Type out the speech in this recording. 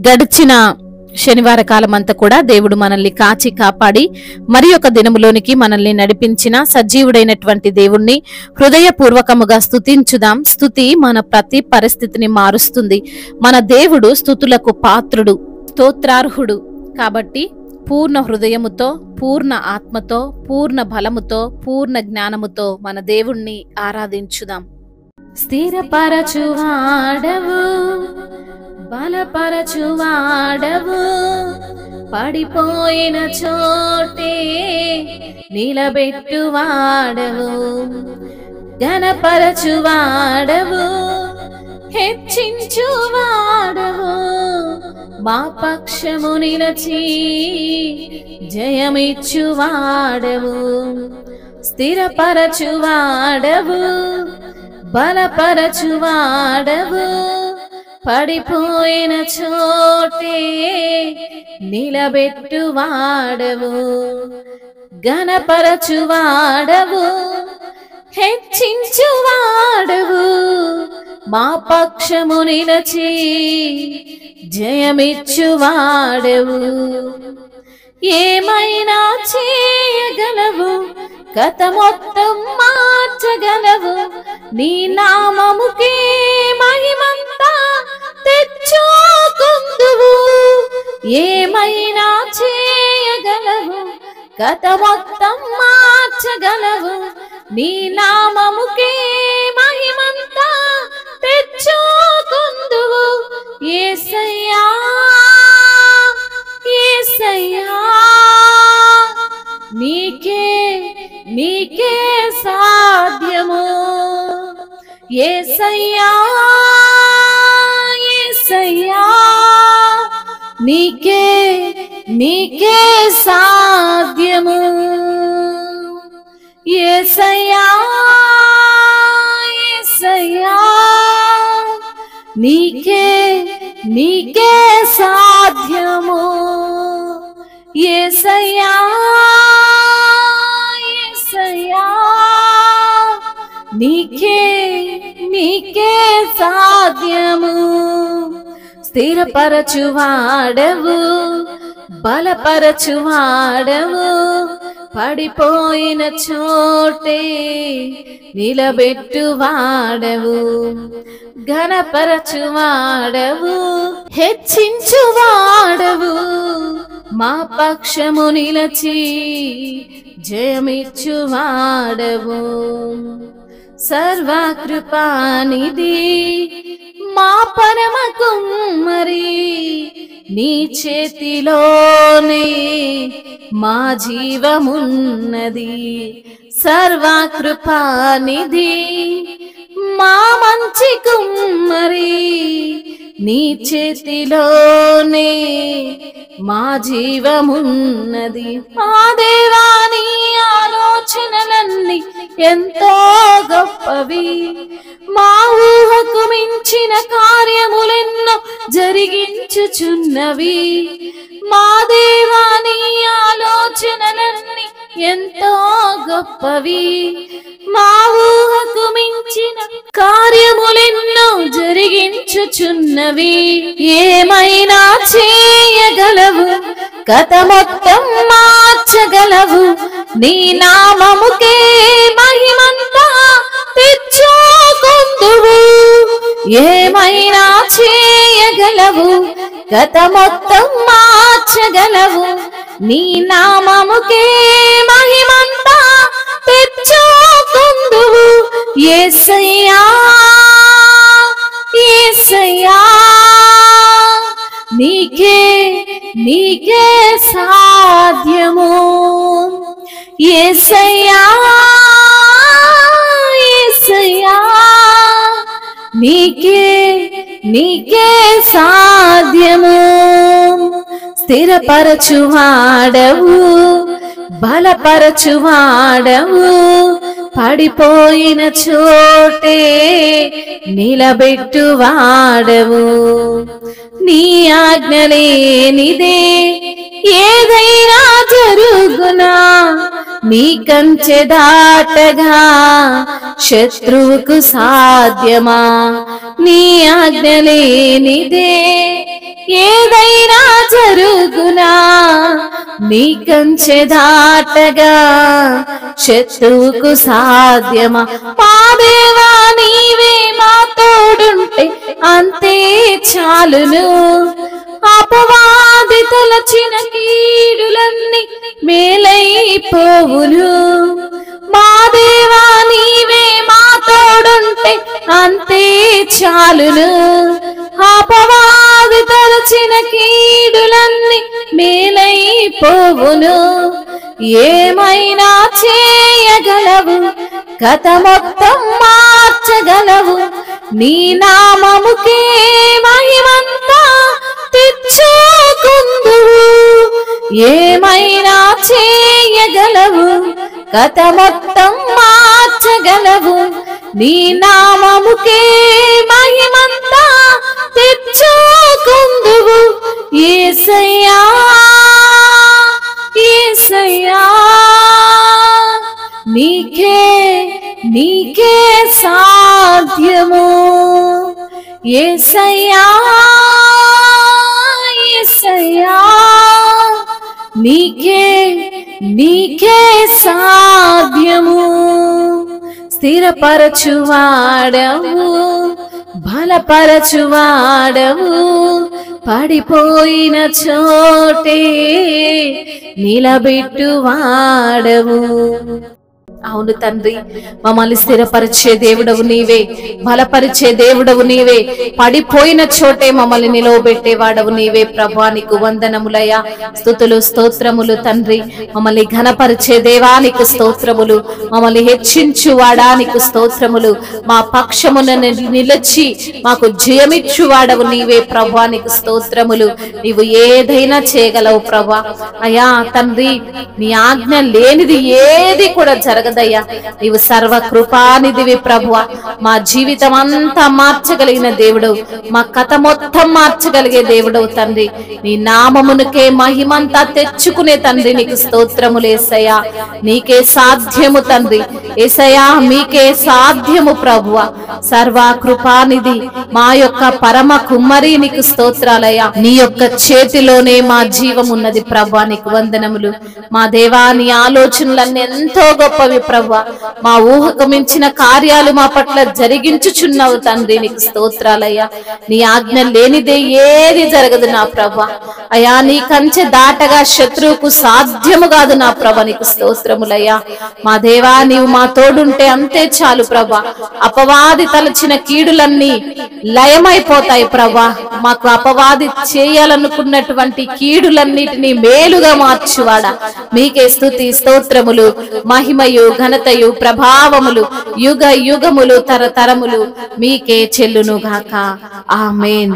గడిచిన శనివార కాలం అంతా కూడా దేవుడు మనల్ని కాచి కాపాడి మరి ఒక దినములోనికి మనల్ని నడిపించిన సజీవుడైనటువంటి దేవుణ్ణి హృదయపూర్వకముగా స్తుతించుదాం. స్తుతి మన ప్రతి పరిస్థితిని మారుస్తుంది. మన దేవుడు స్తుతులకు పాత్రుడు, స్తోత్రార్హుడు. కాబట్టి పూర్ణ హృదయముతో, పూర్ణ ఆత్మతో, పూర్ణ బలముతో, పూర్ణ జ్ఞానముతో మన దేవుణ్ణి ఆరాధించుదాం. స్థిరపరచువాడవు, బలపరచువాడవు, పడిపోయిన చోటే నిలబెట్టువాడవు, ఘనపరచువాడవు, హెచ్చించువాడవు, మా పక్షము నిలచి జయమిచ్చువాడవు. స్థిరపరచువాడవు, బలపరచువాడవు, పడిపోయిన చోటే నిలబెట్టువాడవు, ఘనపరచువాడవు, హెచ్చించువాడవు, మా పక్షము నిలచి జయమిచ్చువాడవు. ఏమైనా చేయగలవు, కథ మొత్తం మార్చగలవు, నీ నామముకే మహిమంతా తెచ్చుకుందువు. ఏమైనా చేయగలవు, కథ మొత్తం మార్చగలవు, నీ నామముకే మహిమంతా తెచ్చుకుందువు. యేసయ్యా యేసయ్యా, నీకే నీకే సాధ్యము. యేసయ్యా యేసయ్యా, నీకే నీకే సాధ్యము. యేసయ్యా యేసయ్యా, నీకే నీకే సాధ్యము. యేసయ్యా యేసయ్యా, నీకే నీకే సాధ్యము. స్థిరపరచువాడవు, బలపరచువాడవు, పడిపోయిన చోటే నిలబెట్టువాడవు, ఘనపరచువాడవు, హెచ్చించువాడవు, మా పక్షము నిలచి జయమిచ్చువాడవు. సర్వకృపానిధి మా పరమ కుమ్మరి, నీ చేతిలోనే మా జీవమున్నది. సర్వకృపానిధి మా మంచి కుమ్మరి, నీ చేతిలోనే మా జీవమున్నది. మా దేవా, నీ ఆలోచనలన్నీ ఎంతో గొప్పవి, మా ఊహకు మించిన కార్యములెన్నో జరిగించుచున్నవి. మా దేవా, నీ ఆలోచనలన్నీ ఎంతో గొప్పవి, మా ఊహకు మించిన కార్యములెన్నో జరిగించుచున్నవి. ఏమైనా చేయగలవు, కథ మొత్తం మార్చగలవు, నీ నామముకే మహిమంతా తెచ్చుకుందువు. ఏమైనా చేయగలవు, కథ మొత్తం మార్చగలవు, నీ నామముకే మహిమంతా తెచ్చుకుందువు. యేసయ్యా యేసయ్యా, నీకే నీకే సాధ్యము. యేసయ్యా యేసయ్యా, నీకే నీకే సాధ్యము. స్థిరపరచువాడవు, బలపరచువాడవు, పడిపోయిన చోటే నిలబెట్టువాడవు. నీ ఆజ్ఞ లేనిదే ఏదైనా జరుగునా, నీ కంచె దాటగా శత్రువుకు సాధ్యమా? నీ ఆజ్ఞ లేనిదే ఏదైనా జరుగునా నీ కంచె దాటగా శత్రువుకు సాధ్యమా? మా దేవా నీవే మా తోడుంటే అంతే చాలును. అపవాది తలచిన కీడులన్నీ మేలైపోవును. మా దేవా నీవే మా తోడుంటే అంతే చాలును. అపవాది తలచిన కీడులన్నీ మేలైపోవును. ఏమైనా చేయగలవు, కథ మొత్తం మార్చగలవు. నీ నామముకే మహిమంతా తెచ్చుకుందువు. ఏమైనా చేయగలవు, కథ మొత్తం మార్చగలవు. నీ నామముకే మహిమంతా తెచ్చుకుందువు. యేసయ్యా యేసయ్యా నీకే సాధ్యము. యేసయ్యా యేసయ్యా నీకే సాధ్యము. స్థిరపరచువాడవు, బలపరచువాడవు, పడిపోయిన చోటే నిలబెట్టువాడవు. అవును తండ్రి, మమ్మల్ని స్థిరపరిచే దేవుడవు నీవే, బలపరిచే దేవుడవు నీవే, పడిపోయిన చోటే మమ్మల్ని నిలవబెట్టేవాడవు నీవే. ప్రభా నీకు వందనములయ్యా, స్తుతులు స్తోత్రములు తండ్రి. మమ్మల్ని ఘనపరిచే దేవానికి స్తోత్రములు, మమ్మల్ని హెచ్చించువాడానికి స్తోత్రములు. మా పక్షమున నిలిచి మాకు జయమిచ్చువాడవు నీవే. ప్రభా నీకు స్తోత్రములు. నీవు ఏదైనా చేయగలవు ప్రభా. అయ్యా తండ్రి, నీ ఆజ్ఞ లేనిది ఏది కూడా జరగదయ్యా. నీవు సర్వ కృపానిధివి ప్రభువా. మా జీవితం అంతా మార్చగలిగిన దేవుడు, మా కథ మొత్తం మార్చగలిగే దేవుడవు తండ్రి. నీ నామమునకే మహిమంతా తెచ్చుకునే తండ్రి నీకు స్తోత్రములు యేసయ్యా. నీకే సాధ్యము తండ్రి. యేసయ్యా మీకే సాధ్యము ప్రభువా. సర్వ కృపానిధి మా యొక్క పరమ కుమ్మరి నీకు స్తోత్రాలయ్యా. నీ యొక్క చేతిలోనే మా జీవం ఉన్నది ప్రభువా. నీకు వందనములు. మా దేవా నీ ఆలోచనలన్నీ ఎంతో గొప్పవి ప్రభువా. మా ఊహకు మించిన కార్యాలు మా పట్ల జరిగించుచున్నావు తండ్రి. నీకు స్తోత్రాలయ్యా. నీ ఆజ్ఞ లేనిదే ఏది జరగదు నా ప్రభువా. అయ్యా నీ కంచె దాటగా శత్రువుకు సాధ్యము కాదు నా ప్రభా. నీకు స్తోత్రములయ్యా. మా దేవా నీవు మా తోడుంటే అంతే చాలు ప్రభా. అపవాది తలచిన కీడులన్నీ లయమైపోతాయి ప్రభా. మాకు అపవాది చేయాలనుకున్నటువంటి కీడులన్నిటినీ మేలుగా మార్చువాడా. మీకే స్తుతి స్తోత్రములు, మహిమయు ఘనతయు ప్రభావములు యుగ యుగములు తరతరములు మీకే చెల్లును గాక. ఆమేన్.